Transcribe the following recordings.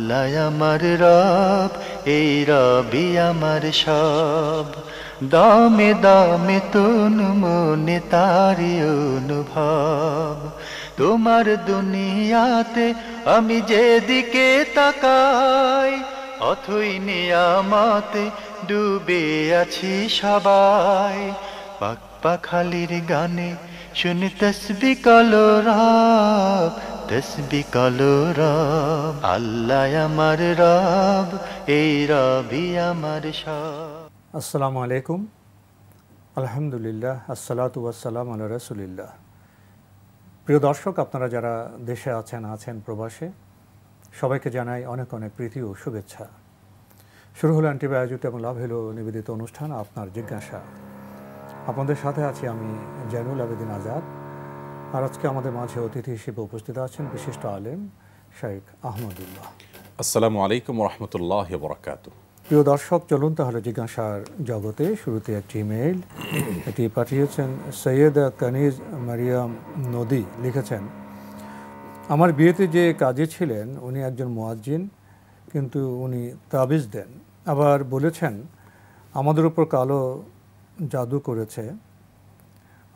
আল্লাহ আমার রব, এই রবি আমার সব। দামে দামে তন মনে তারি অনুভব। তোমার দুনিয়াতে আমি যেদিকে তাকাই, অথই নিয়ামতে ডুবে আছি সবাই। পাক পাখালির গানে শুনি তসবিহ কলো রব, তসবিহ কলো রব। আল্লাহ আমার রব, এই রবি আমার সব। আসসালামু আলাইকুম, আলহামদুলিল্লাহ, আসসালাতু ওয়াসসালামু আলা রাসূলিল্লাহ। প্রিয় দর্শক, আপনারা যারা দেশে আছেন প্রবাসে, সবাইকে জানাই অনেক অনেক প্রীতি ও শুভেচ্ছা। শুরু হলো এনটিভি আয়োজিত এবং লাভ হলো নিবেদিত অনুষ্ঠান আপনার জিজ্ঞাসা। আপনাদের সাথে আছি আমি জয়নুল আবেদিন আজাদ। আর আজকে আমাদের মাঝে অতিথি হিসেবে উপস্থিত আছেন বিশিষ্ট আলেম শেখ আহমদুল্লাহ। আসসালামু আলাইকুম ওয়া রাহমাতুল্লাহি ওয়া বারাকাতুহু। প্রিয় দর্শক, চলুন তাহলে জিজ্ঞাসার জগতে। শুরুতে একটি ইমেইল, এটি পাঠিয়েছেন সৈয়দা কানিজ মারিয়াম নদী। লিখেছেন, আমার বিয়েতে যে কাজী ছিলেন উনি একজন মুয়াজ্জিন, কিন্তু উনি তাবিজ দেন। আবার বলেছেন আমাদের উপর কালো জাদু করেছে।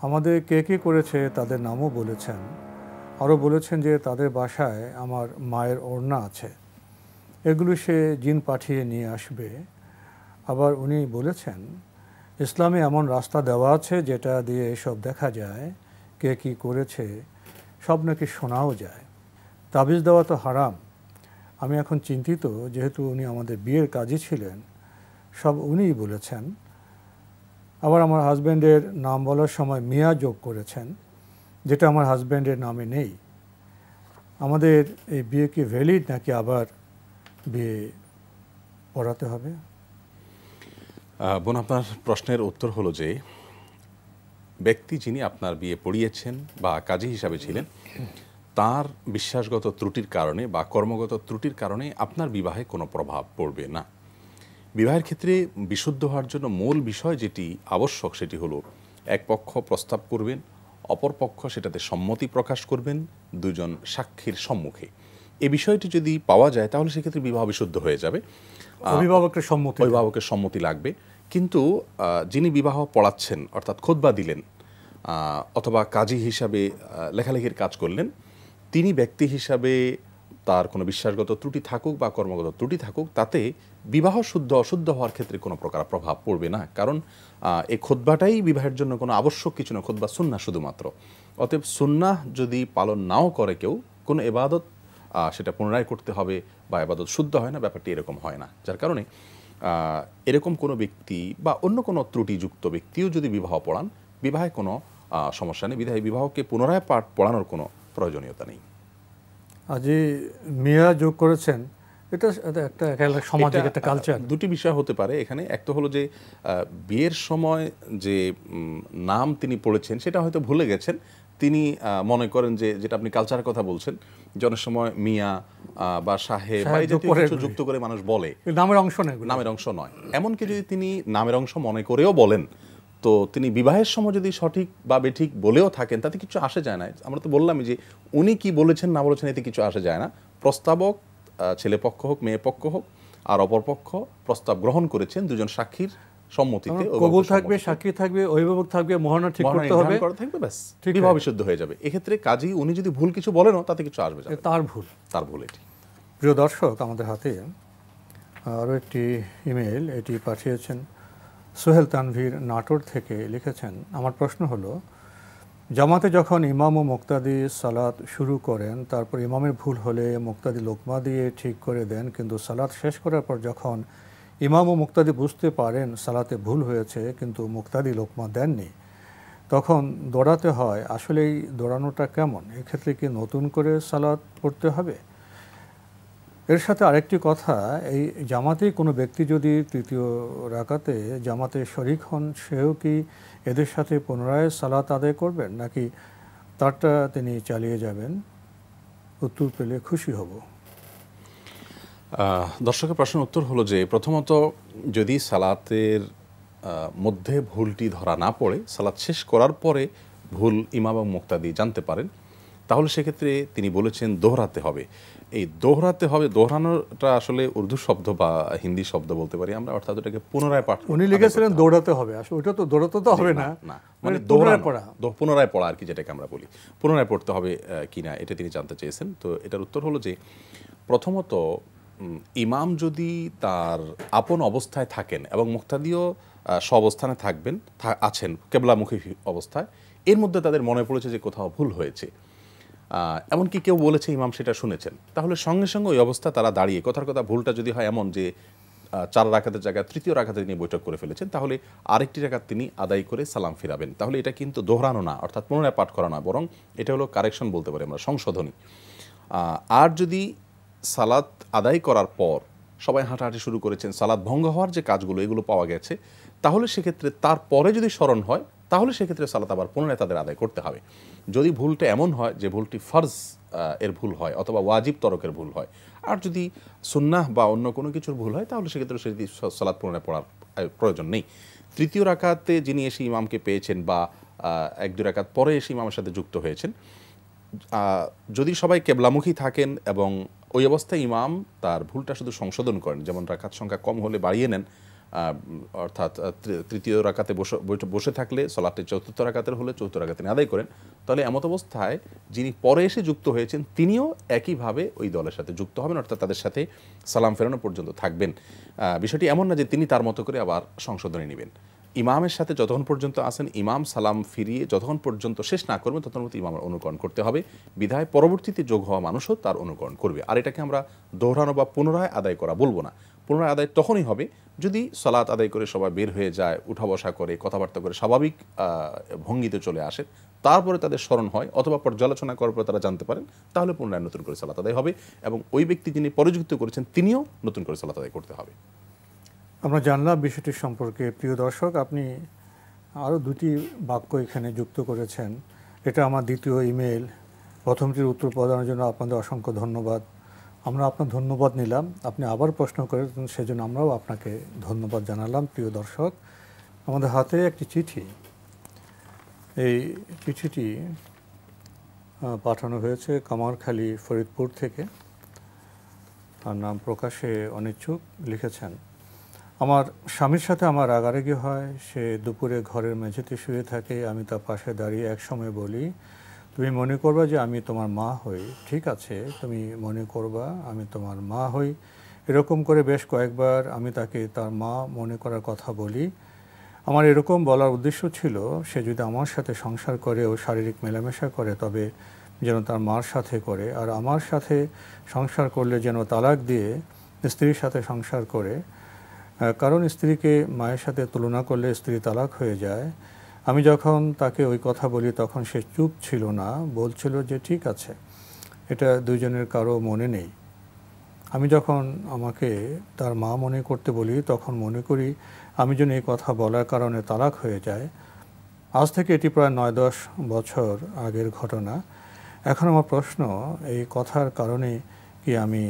আমাদের কে কে করেছে তাদের নামও বলেছেন। আরও বলেছেন যে তাদের বাসায় আমার মায়ের ওড়না আছে, এগুলো সে জিন পাঠিয়ে নিয়ে আসবে। আবার উনি বলেছেন ইসলামে এমন রাস্তা দেওয়া আছে যেটা দিয়ে এসব দেখা যায়, কে কী করেছে সব নাকি শোনাও যায়। তাবিজ দেওয়া তো হারাম। আমি এখন চিন্তিত, যেহেতু উনি আমাদের বিয়ের কাজী ছিলেন, সব উনিই বলেছেন। আবার আমার হাজব্যান্ডের নাম বলার সময় মিয়া যোগ করেছেন, যেটা আমার হাজব্যান্ডের নামে নেই। আমাদের এই বিয়ে কি ভ্যালিড, নাকি আবার বিয়ে পড়াতে হবে? বোন, আপনার প্রশ্নের উত্তর হলো যে ব্যক্তি যিনি আপনার বিয়ে পড়িয়েছেন বা কাজী হিসাবে ছিলেন, তার বিশ্বাসগত ত্রুটির কারণে বা কর্মগত ত্রুটির কারণে আপনার বিবাহে কোনো প্রভাব পড়বে না। বিবাহের ক্ষেত্রে বিশুদ্ধ হওয়ার জন্য মূল বিষয় যেটি আবশ্যক সেটি হলো, এক পক্ষ প্রস্তাব করবেন, অপর পক্ষ সেটাতে সম্মতি প্রকাশ করবেন দুজন সাক্ষীর সম্মুখে। এই বিষয়টি যদি পাওয়া যায় তাহলে সেক্ষেত্রে বিবাহ বিশুদ্ধ হয়ে যাবে। অভিভাবকের সম্মতি লাগবে। কিন্তু যিনি বিবাহ পড়াচ্ছেন, অর্থাৎ খুতবা দিলেন অথবা কাজী হিসাবে লেখালেখির কাজ করলেন, তিনি ব্যক্তি হিসাবে তার কোনো বিশ্বাসগত ত্রুটি থাকুক বা কর্মগত ত্রুটি থাকুক, তাতে বিবাহ শুদ্ধ অশুদ্ধ হওয়ার ক্ষেত্রে কোনো প্রকার প্রভাব পড়বে না। কারণ এই খুতবাটাই বিবাহের জন্য কোনো আবশ্যক কিছু না, খুতবা সুন্নাহ শুধুমাত্র। অতএব সুন্নাহ যদি পালন নাও করে কেউ, কোনো এবাদত সেটা পুনরায় করতে হবে বা এবাদত শুদ্ধ হয় না, ব্যাপারটি এরকম হয় না। যার কারণে এরকম কোনো ব্যক্তি বা অন্য কোনো ত্রুটিযুক্ত ব্যক্তিও যদি বিবাহ পড়ান, বিবাহে কোনো সমস্যা নেই। বিধায় বিবাহকে পুনরায় পড়ানোর কোনো প্রয়োজনীয়তা নেই। আজি মিয়া যোগ করেছেন, এটা একটা সমাজের একটা কালচার। দুটি বিষয় হতে পারে এখানে। একটা হলো যে বিয়ের সময় যে নাম তিনি পড়েছেন সেটা হয়তো ভুলে গেছেন। তিনি মনে করেন যে, যেটা আপনি কালচারের কথা বলছেন, যে অনেক সময় মিয়া বা সাহেব বা এই জাতীয় কিছু যুক্ত করে মানুষ বলে, নামের অংশ নয়। এমনকি যদি তিনি নামের অংশ মনে করেও বলেন, তো তিনি বিবাহের সময় যদি সঠিক বা বেঠিক বলেও থাকেন, তাতে কিছু আসে যায় না। আমরা তো বললামই যে উনি কি বলেছেন না বলেছেন এতে কিছু আসে যায় না। প্রস্তাবক ছেলে পক্ষ হোক মেয়ে পক্ষ হোক, আর অপর পক্ষ প্রস্তাব গ্রহণ করেছেন দুজন সাক্ষীর সম্মতিতে, কবুল থাকবে, সাক্ষী থাকবে, অভিভাবক থাকবে, মহানা ঠিক করতে হবে, ব্যাস বিবাহ বিশুদ্ধ হয়ে যাবে। এক্ষেত্রে কাজী উনি যদি ভুল কিছু বলেনও তাতে কিছু আসবে না, তার ভুল এটি। প্রিয় দর্শক, আমাদের হাতে আরও একটি ইমেল, এটি পাঠিয়েছেন সোহেল তানভীর নাটোর থেকে। লিখেছেন, আমার প্রশ্ন হলো, জামাতে যখন ইমাম ও মুক্তাদি সালাত শুরু করেন, তারপর ইমামের ভুল হলে মুক্তাদি লোকমা দিয়ে ঠিক করে দেন, কিন্তু সালাত শেষ করার পর যখন ইমাম ও মুক্তাদি বুঝতে পারেন সালাতে ভুল হয়েছে কিন্তু মুক্তাদি লোকমা দেননি, তখন দৌড়াতে হয়। আসলে এই দৌড়ানোটা কেমন? এক্ষেত্রে কি নতুন করে সালাত পড়তে হবে? এর সাথে আরেকটি কথা, এই জামাতেই কোনো ব্যক্তি যদি তৃতীয় রাকাতে জামাতে শরিক হন, সেও কি এদের সাথে পুনরায় সালাত আদায় করবেন, নাকি তারটা তিনি চালিয়ে যাবেন? উত্তর পেলে খুশি হব। দর্শকের প্রশ্নের উত্তর হলো যে, প্রথমত যদি সালাতের মধ্যে ভুলটি ধরা না পড়ে, সালাত শেষ করার পরে ভুল ইমাম এবং মুক্তাদি জানতে পারেন, তাহলে সেক্ষেত্রে তিনি বলেছেন দোহরাতে হবে। এই দোহরাতে হবে, দোহরানোটা আসলে উর্দু শব্দ বা হিন্দি শব্দ বলতে পারি আমরা, অর্থাৎ ওটাকে পুনরায় পাঠ। উনি লিখেছিলেন দৌড়াতে হবে, আসলে ওটা তো দৌড়াতে তো হবে না, না মানে পুনরায় পড়া, পুনরায় পড়া আর কি, যেটাকে আমরা বলি পুনরায় পড়তে হবে কিনা, এটা তিনি জানতে চেয়েছেন। তো এটার উত্তর হলো যে প্রথমত ইমাম যদি তার আপন অবস্থায় থাকেন এবং মুক্তাদিও স্বঅবস্থানে থাকবেন, আছেন কেবলামুখী অবস্থায়, এর মধ্যে তাদের মনে পড়েছে যে কোথাও ভুল হয়েছে, এমনকি কেউ বলেছে ইমাম সেটা শুনেছেন, তাহলে সঙ্গে সঙ্গে ওই অবস্থা তারা দাঁড়িয়ে, কথার কথা ভুলটা যদি হয় এমন যে 4 রাকাতের জায়গায় 3য় রাকাতে তিনি বৈঠক করে ফেলেছেন, তাহলে আরেকটি রাকাত তিনি আদায় করে সালাম ফিরাবেন। তাহলে এটা কিন্তু দোহরানো না, অর্থাৎ পুনরায় পাঠ করা না, বরং এটা হলো কারেকশন বলতে পারি আমরা, সংশোধনী। আর যদি সালাত আদায় করার পর সবাই হাঁটাহাঁটি শুরু করেছেন, সালাত ভঙ্গ হওয়ার যে কাজগুলো এগুলো পাওয়া গেছে, তাহলে সেক্ষেত্রে তারপরে যদি স্মরণ হয়, তাহলে সেক্ষেত্রে সালাত আবার পুনরায় তাদের আদায় করতে হবে। যদি ভুলটা এমন হয় যে ভুলটি ফরজ এর ভুল হয় অথবা ওয়াজিব তরকের ভুল হয়, আর যদি সুন্নাহ বা অন্য কোনো কিছুর ভুল হয়, তাহলে সেক্ষেত্রে সেটি সালাত পুনরায় পড়ার প্রয়োজন নেই। 3য় রাকাতে যিনি এসে ইমামকে পেয়েছেন বা 1-2 রাকাত পরে এসে ইমামের সাথে যুক্ত হয়েছেন, যদি সবাই কেবলামুখী থাকেন এবং ওই অবস্থায় ইমাম তার ভুলটা শুধু সংশোধন করেন, যেমন রাকাত সংখ্যা কম হলে বাড়িয়ে নেন, অর্থাৎ 3য় রাকাতে বসে থাকলে সালাতে 4র্থ রাকাতের হলে 4র্থ রাকাতে আদায় করেন, তাহলে এমত অবস্থায় যিনি পরে এসে যুক্ত হয়েছেন তিনিও একইভাবে ওই দলের সাথে যুক্ত হবেন, অর্থাৎ তাদের সাথে সালাম ফেরানো পর্যন্ত থাকবেন। বিষয়টি এমন না যে তিনি তার মতো করে আবার সংশোধনে নেবেন। ইমামের সাথে যতক্ষণ পর্যন্ত আসেন, ইমাম সালাম ফিরিয়ে যতক্ষণ পর্যন্ত শেষ না করবেন ততক্ষণ পর্যন্ত ইমামের অনুকরণ করতে হবে, বিধায় পরবর্তীতে যোগ হওয়া মানুষও তার অনুকরণ করবে। আর এটাকে আমরা দোহরানো বা পুনরায় আদায় করা বলবো না। পুনরায় আদায় তখনই হবে যদি সালাত আদায় করে সবাই বের হয়ে যায়, উঠা বসা করে, কথাবার্তা করে স্বাভাবিক ভঙ্গিতে চলে আসে, তারপরে তাদের স্মরণ হয় অথবা পর্যালোচনা করার পর তারা জানতে পারেন, তাহলে পুনরায় নতুন করে সালাত আদায় হবে এবং ওই ব্যক্তি যিনি পরিযুক্ত করেছেন তিনিও নতুন করে সালাত আদায় করতে হবে। আমরা জানলাম বিষয়টি সম্পর্কে। প্রিয় দর্শক, আপনি আরও 2টি বাক্য এখানে যুক্ত করেছেন, এটা আমার 2য় ইমেল। প্রথমটির উত্তর প্রদানের জন্য আপনাদের অসংখ্য ধন্যবাদ। আমরা আপনার ধন্যবাদ নিলাম, আপনি আবার প্রশ্ন করেছেন, সেজন্য আমরাও আপনাকে ধন্যবাদ জানালাম। প্রিয় দর্শক, আমাদের হাতে একটি চিঠি, এই চিঠিটি পাঠানো হয়েছে কামারখালী, ফরিদপুর থেকে। তার নাম প্রকাশে অনিচ্ছুক। লিখেছেন, আমার স্বামীর সাথে আমার রাগারাগি হয়, সে দুপুরে ঘরের মেঝেতে শুয়ে থাকে, আমি তার পাশে দাঁড়িয়ে একসময় বলি, তুমি মনে করবা যে আমি তোমার মা হই। ঠিক আছে, তুমি মনে করবা আমি তোমার মা হই। এরকম করে বেশ কয়েকবার আমি তাকে তার মা মনে করার কথা বলি। আমার এরকম বলার উদ্দেশ্য ছিল, সে যদি আমার সাথে সংসার করে ও শারীরিক মেলামেশা করে তবে যেন তার মার সাথে করে, আর আমার সাথে সংসার করলে যেন তালাক দিয়ে স্ত্রীর সাথে সংসার করে, কারণ স্ত্রীকে মায়ের সাথে তুলনা করলে স্ত্রী তালাক হয়ে যায়। আমি যখন তাকে ওই কথা বলি তখন সে চুপ ছিল না, বলছিল যে ঠিক আছে, এটা দুজনের কারো মনে নেই। আমি যখন আমাকে তার মা মনে করতে বলি তখন মনে করি আমি যেন এই কথা বলার কারণে তালাক হয়ে যায়। আজ থেকে এটি প্রায় 9-10 বছর আগের ঘটনা। এখন আমার প্রশ্ন, এই কথার কারণে কি আমি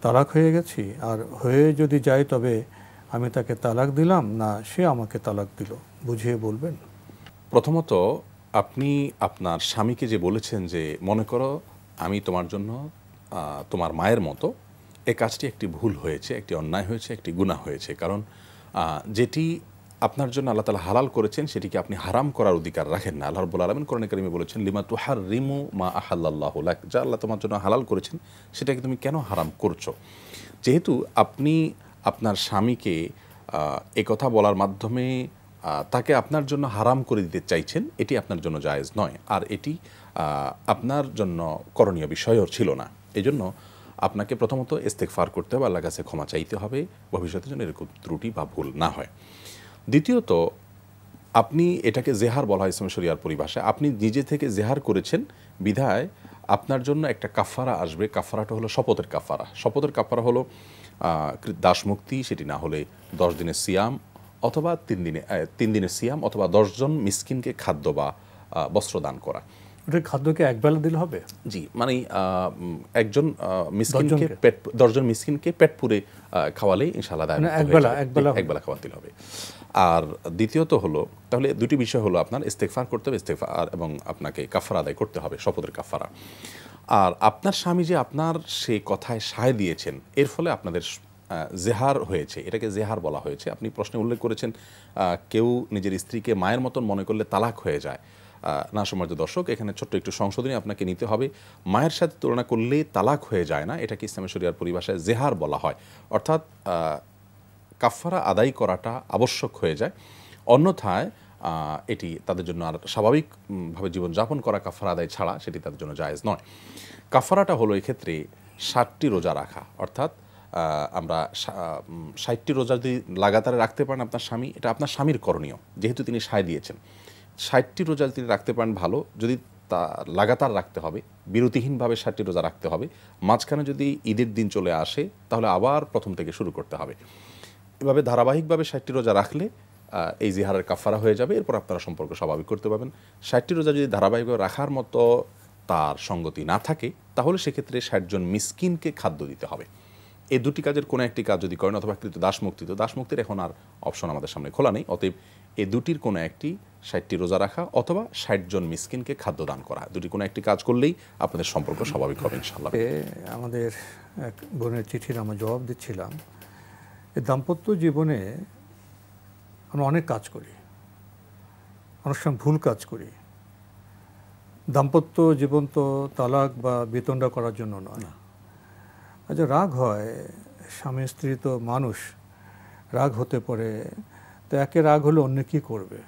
তালাক হয়ে গেছি? আর হয়ে যদি যাই তবে আমি তাকে তালাক দিলাম না সে আমাকে তালাক দিল? বুঝিয়ে বলবেন। প্রথমত, আপনি আপনার স্বামীকে যে বলেছেন যে মনে করো আমি তোমার জন্য তোমার মায়ের মতো, এই কাজটি একটি ভুল হয়েছে, একটি অন্যায় হয়েছে, একটি গুনাহ হয়েছে। কারণ যেটি আপনার জন্য আল্লাহ তাআলা হালাল করেছেন সেটিকে আপনি হারাম করার অধিকার রাখেন না। আল্লাহ রাব্বুল আলামিন কোরআনে কারিমে বলেছেন, লিমা তুহাররিমু মা আহাল্লাল্লাহু লাক, যা আল্লাহ তোমার জন্য হালাল করেছেন সেটাকে তুমি কেন হারাম করছো? যেহেতু আপনি আপনার স্বামীকে এই কথা বলার মাধ্যমে তাকে আপনার জন্য হারাম করে দিতে চাইছেন, এটি আপনার জন্য জায়েজ নয়, আর এটি আপনার জন্য করণীয় বিষয়ও ছিল না। এই জন্য আপনাকে প্রথমত ইস্তেগফার করতে হবে, আল্লাহর কাছে ক্ষমা চাইতে হবে, ভবিষ্যতের জন্য এরকম ত্রুটি বা ভুল না হয়। দ্বিতীয়ত, আপনি এটাকে জেহার বলা হয় ইসলাম শরিয়ার পরিভাষায়, আপনি নিজে থেকে জেহার করেছেন বিধায় আপনার জন্য একটা কাফারা আসবে। কাফারাটা হলো শপথের কাফারা। শপথের কাফারা হলো দাস মুক্তি, সেটি না হলে 10 দিনের সিয়াম অথবা 3 দিনের সিয়াম অথবা 10 জন মিসকিনকে খাদ্য বা বস্ত্র দান করা। ওটা খাদ্যকে একবেলা দিলে হবে? জি, মানে একজন মিসকিনকে পেট 10 জন মিসকিনকে পেট পুরে খাওয়ালেই ইনশাআল্লাহ দায় একবেলা খাওয়াতে হবে। আর দ্বিতীয়ত হলো, তাহলে দুটি বিষয় হলো, আপনার ইস্তেগফার করতে হবে, ইস্তেগফার, এবং আপনাকে কাফারা আদায় করতে হবে, শপথের কাফারা। আর আপনার স্বামী যে আপনার সেই কথায় সায় দিয়েছেন, এর ফলে আপনাদের জেহার হয়েছে, এটাকে জেহার বলা হয়েছে। আপনি প্রশ্নে উল্লেখ করেছেন কেউ নিজের স্ত্রীকে মায়ের মতন মনে করলে তালাক হয়ে যায়। না সম্মানিত দর্শক, এখানে ছোট্ট একটু সংশোধনী আপনাকে নিতে হবে। মায়ের সাথে তুলনা করলে তালাক হয়ে যায় না, এটাকে ইসলামী শরিয়ার পরিভাষায় জেহার বলা হয়। অর্থাৎ কাফারা আদায় করাটা আবশ্যক হয়ে যায়, অন্যথায় এটি তাদের জন্য আর স্বাভাবিকভাবে জীবনযাপন করা কাফারা আদায় ছাড়া সেটি তাদের জন্য জায়েজ নয়। কাফারাটা হলো এক্ষেত্রে 60টি রোজা রাখা, অর্থাৎ আমরা 60টি রোজা যদি লাগাতারে রাখতে পারেন আপনার স্বামী, এটা আপনার স্বামীর করণীয়, যেহেতু তিনি সায় দিয়েছেন। 60টি রোজা তিনি রাখতে পারেন ভালো, যদি তা লাগাতার রাখতে হবে, বিরতিহীনভাবে 60টি রোজা রাখতে হবে। মাঝখানে যদি ঈদের দিন চলে আসে তাহলে আবার প্রথম থেকে শুরু করতে হবে। এভাবে ধারাবাহিকভাবে 60টি রোজা রাখলে এই জিহারের কাফারা হয়ে যাবে, এরপর আপনারা সম্পর্ক স্বাভাবিক করতে পারবেন। 60টি রোজা যদি ধারাবাহিকভাবে রাখার মতো তার সঙ্গতি না থাকে, তাহলে সেক্ষেত্রে 60 জন মিসকিনকে খাদ্য দিতে হবে। এই দুটি কাজের কোনো একটি কাজ যদি করেন, অথবা কৃত দাসমুক্তি, তো দাসমুক্তির এখন আর অপশন আমাদের সামনে খোলা নেই। অতএব এই দুটির কোনো একটি, 60টি রোজা রাখা অথবা 60 জন মিসকিনকে খাদ্য দান করা, দুটি কোনো একটি কাজ করলেই আপনাদের সম্পর্ক স্বাভাবিক হবে ইনশাআল্লাহ। আমাদের এক বোনের চিঠির আমরা জবাব দিচ্ছিলাম, এই দাম্পত্য জীবনে আমরা অনেক কাজ করি, অনেক সময় ভুল কাজ করি। দাম্পত্য জীবন তো তালাক বা বিতণ্ডা করার জন্য নয়। আচ্ছা, রাগ হয়, স্বামী স্ত্রী তো মানুষ, রাগ হতে পারে, তো একে রাগ হলে অন্য কী করবে?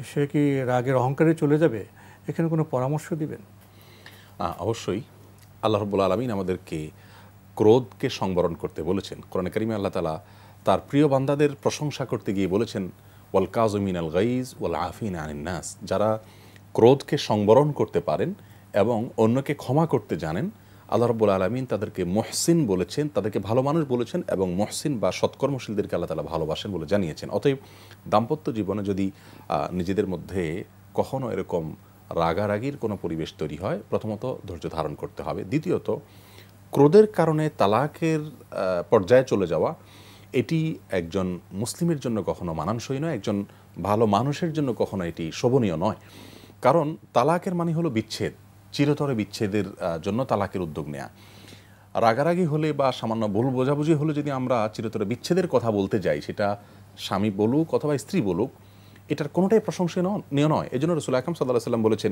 সে কি রাগের অহংকারে চলে যাবে? এখানে কোনো পরামর্শ দিবেন? অবশ্যই। আল্লাহ রাব্বুল আলামিন আমাদেরকে ক্রোধকে সংবরণ করতে বলেছেন। কোরআনে কারিমে আল্লাহ তাআলা তার প্রিয় বান্দাদের প্রশংসা করতে গিয়ে বলেছেন, ওয়াল কাযিমিনাল গাইজ ওয়াল আফিনা আনিন নাস, যারা ক্রোধকে সংবরণ করতে পারেন এবং অন্যকে ক্ষমা করতে জানেন, আল্লাহ রাব্বুল আলামিন তাদেরকে মুহসিন বলেছেন, তাদেরকে ভালো মানুষ বলেছেন, এবং মুহসিন বা সৎকর্মশীলদেরকে আল্লাহ তাআলা ভালোবাসেন বলে জানিয়েছেন। অতএব দাম্পত্য জীবনে যদি নিজেদের মধ্যে কখনো এরকম রাগারাগির কোনো পরিবেশ তৈরি হয়, প্রথমত ধৈর্য ধারণ করতে হবে। দ্বিতীয়ত, ক্রোধের কারণে তালাকের পর্যায়ে চলে যাওয়া, এটি একজন মুসলিমের জন্য কখনো মানানসই নয়, একজন ভালো মানুষের জন্য কখনো এটি শোভনীয় নয়। কারণ তালাকের মানে হলো বিচ্ছেদ, চিরতরে বিচ্ছেদের জন্য তালাকের উদ্যোগ নেয়া। রাগারাগি হলে বা সামান্য ভুল বোঝাবুঝি হলে যদি আমরা চিরতরে বিচ্ছেদের কথা বলতে যাই, সেটা স্বামী বলুক অথবা স্ত্রী বলুক, এটার কোনোটাই প্রশংসনীয় নয়। এই জন্য রাসূল আকরাম সাল্লাল্লাহু আলাইহি ওয়াসাল্লাম বলেছেন,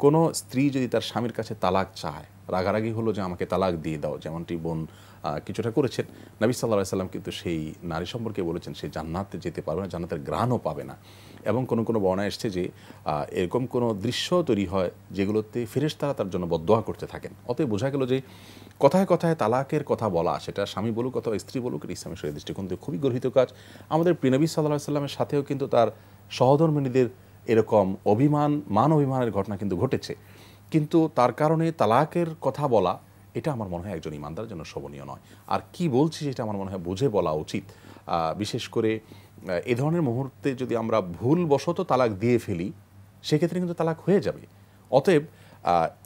কোনো স্ত্রী যদি তার স্বামীর কাছে তালাক চায়, রাগারাগি হলো যে আমাকে তালাক দিয়ে দাও, যেমনটি বোন কিছুটা করেছেন, নবী সাল্লাল্লাহু আলাইহি ওয়াসাল্লাম কিন্তু সেই নারী সম্পর্কে বলেছেন সে জান্নাতে যেতে পারবে না, জান্নাতের ঘ্রাণও পাবে না। এবং কোনো কোনো বর্ণায় এসছে যে এরকম কোনো দৃশ্য তৈরি হয় যেগুলোতে ফেরেশতারা তার জন্য বদদোয়া করতে থাকেন। অতএব বোঝা গেল যে কথায় কথায় তালাকের কথা বলা, সেটা স্বামী বলুক অথবা স্ত্রী বলুক, এটা ইসলামের শরীয়ত দৃষ্টিকোণ থেকে খুবই গর্হিত কাজ। আমাদের প্রিয় নবী সাল্লাল্লাহু আলাইহি ওয়াসাল্লামের সাথেও কিন্তু তার সহধর্মিণীদের এরকম মান অভিমানের ঘটনা কিন্তু ঘটেছে, কিন্তু তার কারণে তালাকের কথা বলা, এটা আমার মনে হয় একজন ইমানদারের জন্য শোভনীয় নয়। আর কি বলছি সেটা আমার মনে হয় বুঝে বলা উচিত। বিশেষ করে এ ধরনের মুহূর্তে যদি আমরা ভুলবশত তালাক দিয়ে ফেলি, সেক্ষেত্রে কিন্তু তালাক হয়ে যাবে। অতএব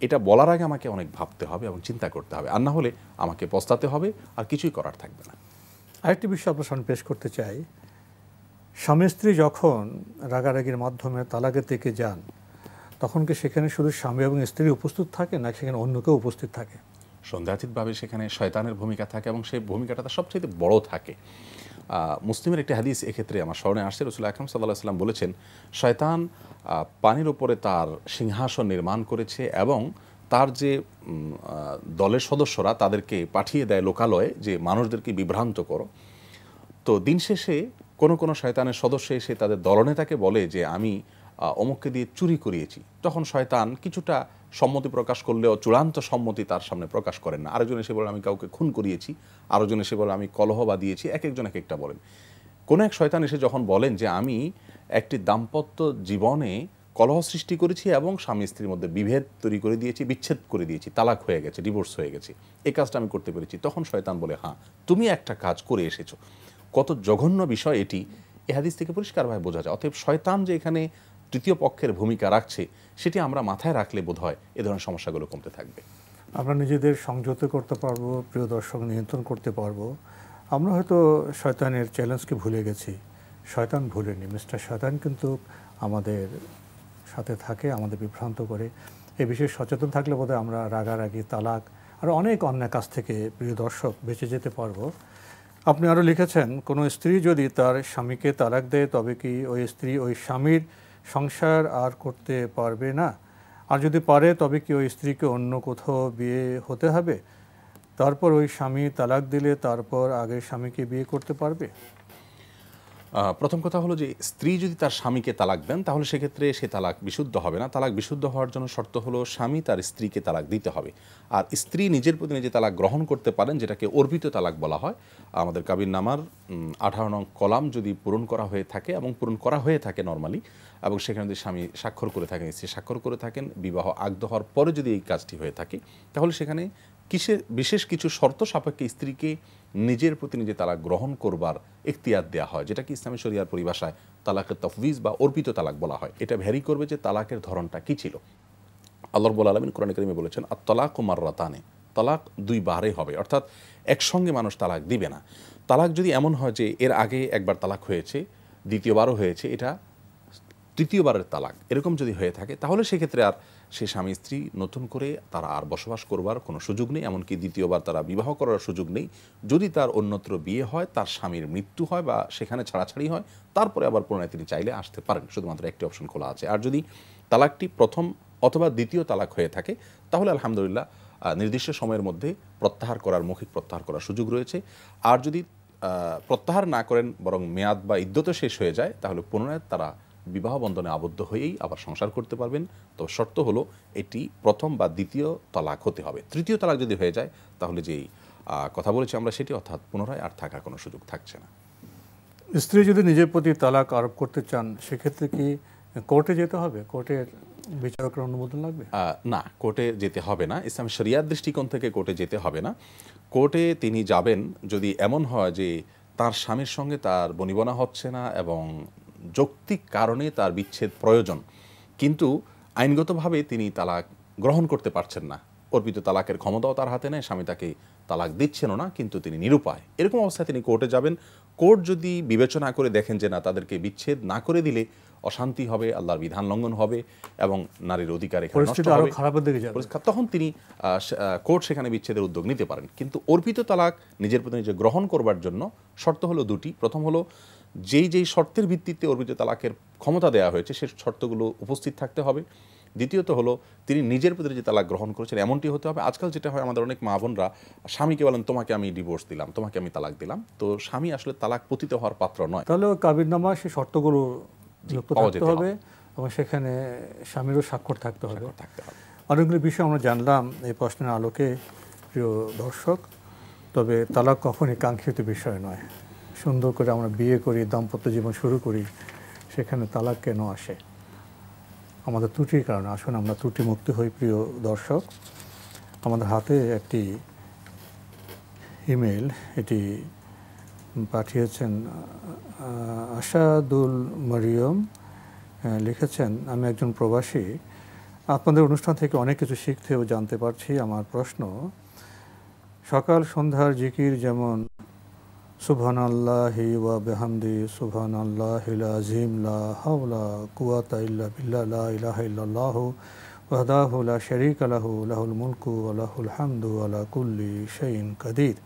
এটা বলার আগে আমাকে অনেক ভাবতে হবে এবং চিন্তা করতে হবে, আর না হলে আমাকে পস্তাতে হবে, আর কিছুই করার থাকবে না। আরেকটি বিষয় আপনার সামনে পেশ করতে চাই, স্বামী স্ত্রী যখন রাগারাগির মাধ্যমে তালাকের দিকে যান, তখন কি সেখানে শুধু স্বামী এবং স্ত্রী উপস্থিত থাকে, না সেখানে অন্য কেউ উপস্থিত থাকে? সন্দেহাতীতভাবে সেখানে শয়তানের ভূমিকা থাকে, এবং সেই ভূমিকাটা তার সবচেয়ে বড় থাকে। মুসলিমের একটি হাদিস এক্ষেত্রে আমার স্মরণে আসছে, রাসূল আকরাম সাল্লাল্লাহু আলাইহি ওয়াসাল্লাম বলেছেন, শয়তান পানির উপরে তার সিংহাসন নির্মাণ করেছে এবং তার যে দলের সদস্যরা তাদেরকে পাঠিয়ে দেয় লোকালয়ে যে মানুষদেরকে বিভ্রান্ত করো। তো দিন শেষে কোনো কোনো শয়তানের সদস্য এসে তাদের দলনেতাকে বলে যে আমি অমুককে দিয়ে চুরি করিয়েছি। তখন শয়তান কিছুটা সম্মতি প্রকাশ করলেও চূড়ান্ত সম্মতি তার সামনে প্রকাশ করেন না। আরেকজন এসে বলেন আমি কাউকে খুন করিয়েছি, আরেকজন এসে বলে আমি কলহ বাদিয়েছি, এক একজন এক একটা বলেন। কোনো এক শয়তান এসে যখন বলেন যে আমি একটি দাম্পত্য জীবনে কলহ সৃষ্টি করেছি এবং স্বামী স্ত্রীর মধ্যে বিভেদ তৈরি করে দিয়েছি, বিচ্ছেদ করে দিয়েছি, তালাক হয়ে গেছে, ডিভোর্স হয়ে গেছে, এই কাজটা আমি করতে পেরেছি, তখন শয়তান বলে হ্যাঁ তুমি একটা কাজ করে এসেছো। কত জঘন্য বিষয় এটি, এ হাদিস থেকে পরিষ্কারভাবে বোঝা যায়। অতএব শয়তান যে এখানে তৃতীয় পক্ষের ভূমিকা রাখছে, সেটি আমরা মাথায় রাখলে বোধহয় এ ধরনের সমস্যাগুলো কমতে থাকবে। আমরা নিজেদের সংযত করতে পারবো, প্রিয় দর্শক, নিয়ন্ত্রণ করতে পারবো। আমরা হয়তো শয়তানের চ্যালেঞ্জকে ভুলে গেছি, শয়তান ভুলেনি। মিস্টার শয়তান কিন্তু আমাদের সাথে থাকে, আমাদের বিভ্রান্ত করে। এই বিষয়ে সচেতন থাকলে বোধহয় আমরা রাগারাগি, তালাক আর অনেক অন্যায় কাজ থেকে, প্রিয় দর্শক, বেঁচে যেতে পারবো। আপনি আরও লিখেছেন, কোনো স্ত্রী যদি তার স্বামীকে তালাক দেয় তবে কি ওই স্ত্রী ওই স্বামীর সংসার আর করতে পারবে না? আর যদি পারে তবে কি ওই স্ত্রীকে অন্য কোথাও বিয়ে হতে হবে? তারপর ওই স্বামী তালাক দিলে তারপর আগের স্বামীকে বিয়ে করতে পারবে? প্রথম কথা হলো যে স্ত্রী যদি তার স্বামীকে তালাক দেন তাহলে সেক্ষেত্রে সে তালাক বিশুদ্ধ হবে না। তালাক বিশুদ্ধ হওয়ার জন্য শর্ত হলো স্বামী তার স্ত্রীকে তালাক দিতে হবে। আর স্ত্রী নিজের প্রতি নিজে তালাক গ্রহণ করতে পারেন, যেটাকে অর্পিত তালাক বলা হয়। আমাদের কাবিননামার 18 নং কলাম যদি পূরণ করা হয়ে থাকে, এবং পূরণ করা হয়ে থাকে নর্মালি, এবং সেখানে যদি স্বামী স্বাক্ষর করে থাকেন, স্ত্রী স্বাক্ষর করে থাকেন, বিবাহ আগদ হওয়ার পরে যদি এই কাজটি হয়ে থাকে, তাহলে সেখানে বিশেষ কিছু শর্ত সাপেক্ষে স্ত্রীকে নিজের প্রতি নিজে তালাক গ্রহণ করবার এখতিয়ার দেওয়া হয়, যেটাকে ইসলামী শরিয়ার পরিভাষায় তালাকের তফবিজ বা অর্পিত তালাক বলা হয়। এটা ভ্যারি করবে যে তালাকের ধরনটা কী ছিল। আল্লাহ রাব্বুল আলামিন কোরআনে কারিমে বলেছেন, আত-তালাকু মাররাতানে, তালাক দুই বারে হবে, অর্থাৎ একসঙ্গে মানুষ তালাক দিবে না। তালাক যদি এমন হয় যে এর আগে একবার তালাক হয়েছে, দ্বিতীয়বারও হয়েছে, এটা তৃতীয়বারের তালাক, এরকম যদি হয়ে থাকে, তাহলে সেক্ষেত্রে আর সে স্বামী স্ত্রী নতুন করে তারা আর বসবাস করবার কোনো সুযোগ নেই, এমনকি দ্বিতীয়বার তারা বিবাহ করার সুযোগ নেই। যদি তার অন্যত্র বিয়ে হয়, তার স্বামীর মৃত্যু হয় বা সেখানে ছাড়াছাড়ি হয়, তারপরে আবার পুনরায় তিনি চাইলে আসতে পারেন, শুধুমাত্র একটি অপশন খোলা আছে। আর যদি তালাকটি প্রথম অথবা দ্বিতীয় তালাক হয়ে থাকে, তাহলে আলহামদুলিল্লাহ নির্দিষ্ট সময়ের মধ্যে প্রত্যাহার করার, মৌখিক প্রত্যাহার করার সুযোগ রয়েছে। আর যদি প্রত্যাহার না করেন, বরং মেয়াদ বা ইদ্যত শেষ হয়ে যায়, তাহলে পুনরায় তারা বিবাহ বন্ধনে আবদ্ধ হয়েই আবার সংসার করতে পারবেন। তো শর্ত হলো এটি প্রথম বা দ্বিতীয় তালাক হতে হবে। তৃতীয় তালাক যদি হয়ে যায়, তাহলে যেই কথা বলেছি আমরা সেটি, অর্থাৎ পুনরায় আর থাকার কোনো সুযোগ থাকছে না। স্ত্রী যদি নিজের প্রতি তালাক আরোপ করতে চান, সেক্ষেত্রে কি কোর্টে যেতে হবে? কোর্টের বিচারকের অনুমোদন লাগবে? না, কোর্টে যেতে হবে না। ইসলাম শরিয়ার দৃষ্টিকোণ থেকে কোর্টে যেতে হবে না। কোর্টে তিনি যাবেন যদি এমন হয় যে তার স্বামীর সঙ্গে তার বনিবনা হচ্ছে না এবং যৌক্তিক কারণে তার বিচ্ছেদ প্রয়োজন, কিন্তু আইনগতভাবে তিনি তালাক গ্রহণ করতে পারছেন না, অর্পিত তালাকের ক্ষমতাও তার হাতে নেই, স্বামী তাকে তালাক দিচ্ছেনও না, কিন্তু তিনি নিরুপায়। এরকম অবস্থায় তিনি কোর্টে যাবেন। কোর্ট যদি বিবেচনা করে দেখেন যে না, তাদেরকে বিচ্ছেদ না করে দিলে অশান্তি হবে, আল্লাহর বিধান লঙ্ঘন হবে এবং নারীর অধিকার এখানে নষ্ট হবে, তখন তিনি কোর্ট সেখানে বিচ্ছেদের উদ্যোগ নিতে পারেন। কিন্তু অর্পিত তালাক নিজের প্রতি নিজে গ্রহণ করবার জন্য শর্ত হলো দুটি। প্রথম হলো যেই শর্তের ভিত্তিতে অর্পিত তালাকের ক্ষমতা দেওয়া হয়েছে সেই শর্তগুলো উপস্থিত থাকতে হবে। দ্বিতীয়ত হলো তিনি নিজের প্রতি যে তালাক গ্রহণ করেছেন এমনটি হতে হবে। আজকাল যেটা হয়, আমাদের অনেক মা বোনরা স্বামীকে বলেন, তোমাকে আমি ডিভোর্স দিলাম, তোমাকে আমি তালাক দিলাম। তো স্বামী আসলে তালাক পতিত হওয়ার পাত্র নয়। তাহলে কাবিননামা সেই শর্তগুলো যুক্ত থাকতে হবে এবং সেখানে স্বামীরও স্বাক্ষর থাকতে হবে। অনেকগুলো বিষয় আমরা জানলাম এই প্রশ্নের আলোকে, প্রিয় দর্শক। তবে তালাক কখনই কাঙ্ক্ষিত বিষয় নয়। সুন্দর করে আমরা বিয়ে করি, দাম্পত্য জীবন শুরু করি, সেখানে তালাক কেন আসে? আমাদের ত্রুটির কারণে। আসুন আমরা ত্রুটি মুক্ত হই, প্রিয় দর্শক। আমাদের হাতে একটি ইমেল, এটি পাঠিয়েছেন আশাদুল মরিয়ম। লিখেছেন, আমি একজন প্রবাসী, আপনাদের অনুষ্ঠান থেকে অনেক কিছু শিখতে ও জানতে পারছি। আমার প্রশ্ন, সকাল সন্ধ্যার জিকির যেমন সুবহানাল্লাহি ওয়া বিহামদি সুবহানাল্লাহিল আযীম লা হাওলা কুওয়াতা ইল্লা বিল্লাহ লা ইলাহা ইল্লাল্লাহু ওয়াহদাহু লা শারীকা লাহু লাহুল মুলকু ওয়া লাহুল হামদু আলা কুল্লি শাইইন কাদির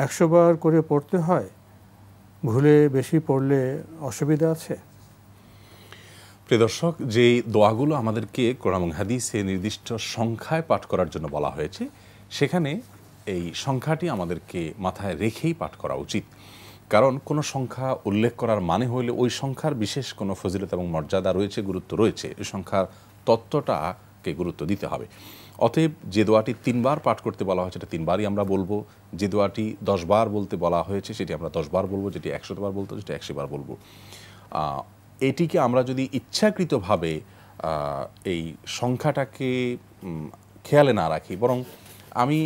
100 বার করে পড়তে হয়? ভুলে বেশি পড়লে অসুবিধা আছে? প্রিয় দর্শক, যে দোয়াগুলো আমাদেরকে কোরআন এবং হাদিসে নির্দিষ্ট সংখ্যায় পাঠ করার জন্য বলা হয়েছে, সেখানে এই সংখ্যাটি আমাদেরকে মাথায় রেখেই পাঠ করা উচিত। কারণ কোনো সংখ্যা উল্লেখ করার মানে হইলে ওই সংখ্যার বিশেষ কোনো ফজিলত এবং মর্যাদা রয়েছে, গুরুত্ব রয়েছে, ওই সংখ্যার তত্ত্বটাকে গুরুত্ব দিতে হবে। অতএব যে দোয়াটি 3 বার পাঠ করতে বলা হয়েছে সেটা 3 বারই আমরা বলবো। যে দোয়াটি 10 বার বলতে বলা হয়েছে সেটি আমরা 10 বার বলবো। যেটি 100 বার বলতে সেটি 100 বার বলবো। এটিকে আমরা যদি ইচ্ছাকৃতভাবে এই সংখ্যাটাকে খেয়ালে না রাখি, বরং আমি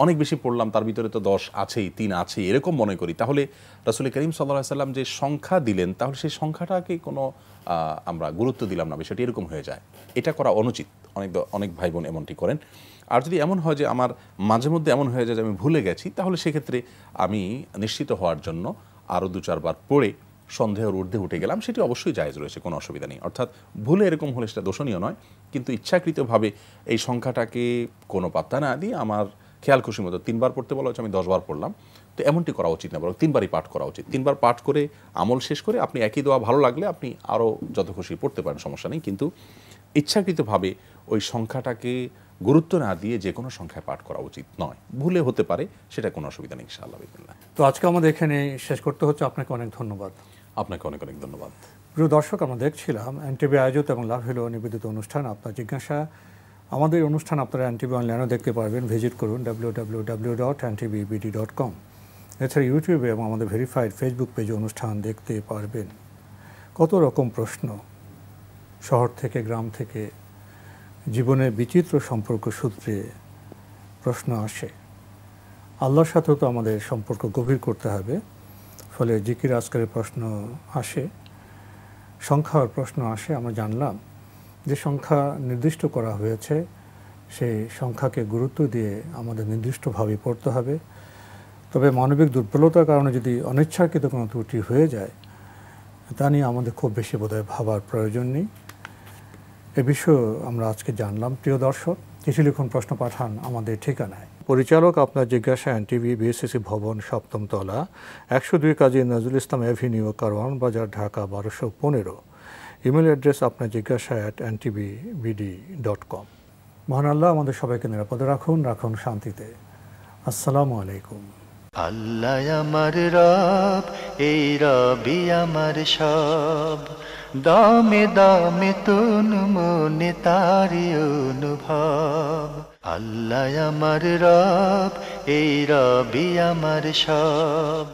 অনেক বেশি পড়লাম, তার ভিতরে তো 10 আছেই, 3 আছেই, এরকম মনে করি, তাহলে রাসূল করিম সাল্লাল্লাহু আলাইহি সাল্লাম যে সংখ্যা দিলেন, তাহলে সেই সংখ্যাটাকে কোনো আমরা গুরুত্ব দিলাম না, বিষয়টি এরকম হয়ে যায়। এটা করা অনুচিত। অনেক ভাই বোন এমনটি করেন। আর যদি এমন হয় যে আমার মাঝে মধ্যে এমন হয়ে যায় যে আমি ভুলে গেছি, তাহলে সেক্ষেত্রে আমি নিশ্চিত হওয়ার জন্য আরও 2-4 বার পড়ে সন্দেহের ঊর্ধ্বে উঠে গেলাম, সেটি অবশ্যই জায়েজ রয়েছে, কোনো অসুবিধা নেই। অর্থাৎ ভুলে এরকম হলে সেটা দোষণীয় নয়, কিন্তু ইচ্ছাকৃতভাবে এই সংখ্যাটাকে কোনো পাত্তা না দিয়ে আমার খেয়াল খুশি মতো 3 বার পড়তে বলা হচ্ছে, আমি 10 বার পড়লাম, তো এমনটি করা উচিত না, বরং 3 বারই পাঠ করা উচিত। 3 বার পাঠ করে আমল শেষ করে আপনি একই দোয়া ভালো লাগলে আপনি আরও যত খুশি পড়তে পারেন, সমস্যা নেই, কিন্তু ইচ্ছাকৃতভাবে ওই সংখ্যাটাকে গুরুত্ব না দিয়ে যে কোনো সংখ্যায় পাঠ করা উচিত নয়। ভুলে হতে পারে, সেটা কোনো অসুবিধা নেই ইনশাআল্লাহ। তো আজকে আমাদের এখানে শেষ করতে হচ্ছে। আপনাকে অনেক ধন্যবাদ। আপনাকে অনেক অনেক ধন্যবাদ। প্রিয় দর্শক, আমরা দেখছিলাম এনটিভি আয়োজিত এবং লাভ হলো নিবেদিত অনুষ্ঠান আপনার জিজ্ঞাসা। আমাদের অনুষ্ঠান আপনারা এনটিভি অনলাইনেও দেখতে পারবেন, ভিজিট করুন www.ntvbd.com। এছাড়া ইউটিউবে এবং আমাদের ভেরিফাইড ফেসবুক পেজে অনুষ্ঠান দেখতে পারবেন। কত রকম প্রশ্ন শহর থেকে, গ্রাম থেকে, জীবনের বিচিত্র সম্পর্ক সূত্রে প্রশ্ন আসে। আল্লাহর সাথেও তো আমাদের সম্পর্ক গভীর করতে হবে, ফলে জিকির আজকারের প্রশ্ন আসে, সংখ্যার প্রশ্ন আসে। আমরা জানলাম যে সংখ্যা নির্দিষ্ট করা হয়েছে, সেই সংখ্যাকে গুরুত্ব দিয়ে আমাদের নির্দিষ্টভাবে পড়তে হবে। তবে মানবিক দুর্বলতার কারণে যদি অনিচ্ছাকৃত কোনো ত্রুটি হয়ে যায়, তা নিয়ে আমাদের খুব বেশি বোধহয় ভাবার প্রয়োজন নেই। এ বিষয়ে আমরা আজকে জানলাম। প্রিয় দর্শক, চিঠি লিখুন, প্রশ্ন পাঠান আমাদের ঠিকানায়। পরিচালক আপনার জিজ্ঞাসা, এনটিভি, বিএসসিসি ভবন, 7ম তলা, 102 কাজী নজরুল ইসলাম অ্যাভিনিউ, কারওয়ান বাজার, ঢাকা 1215। ইমেল অ্যাড্রেস আপনার জিজ্ঞাসা @ntvbd.com। মহান আল্লাহ আমাদের সবাইকে নিরাপদে রাখুন, রাখুন শান্তিতে। আসসালামু আলাইকুম। আল্লাহ আমার রব, এই রবি আমার সব, দামে দামে তুন মনে তারি অনুভব। আল্লাহ আমার রব, এই রবি আমার সব।